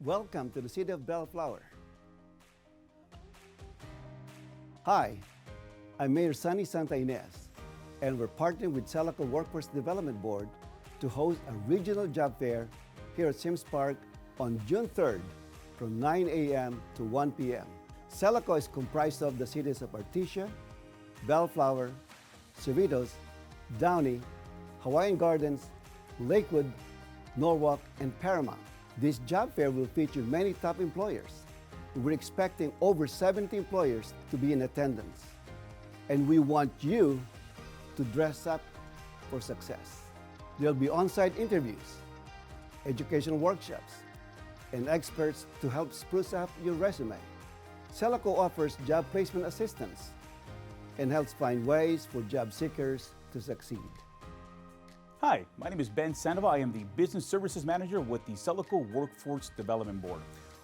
Welcome to the City of Bellflower. Hi, I'm Mayor Sunny Santa Ines, and we're partnering with SELACO Workforce Development Board to host a regional job fair here at Sims Park on June 3rd from 9 a.m. to 1 p.m. SELACO is comprised of the cities of Artesia, Bellflower, Cerritos, Downey, Hawaiian Gardens, Lakewood, Norwalk, and Paramount. This job fair will feature many top employers. We're expecting over 70 employers to be in attendance. And we want you to dress up for success. There'll be on-site interviews, educational workshops, and experts to help spruce up your resume. SELACO offers job placement assistance and helps find ways for job seekers to succeed. Hi, my name is Ben Sandoval. I am the Business Services Manager with the SELACO Workforce Development Board,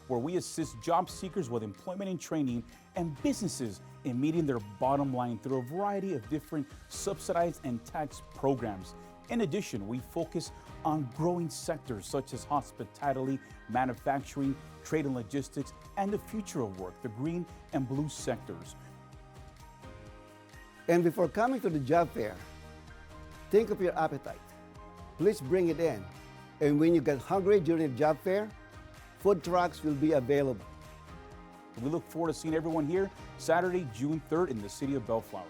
where we assist job seekers with employment and training and businesses in meeting their bottom line through a variety of different subsidized and tax programs. In addition, we focus on growing sectors such as hospitality, manufacturing, trade and logistics, and the future of work, the green and blue sectors. And before coming to the job fair, think of your appetite. Please bring it in. And when you get hungry during the job fair, food trucks will be available. We look forward to seeing everyone here Saturday, June 3rd in the City of Bellflower.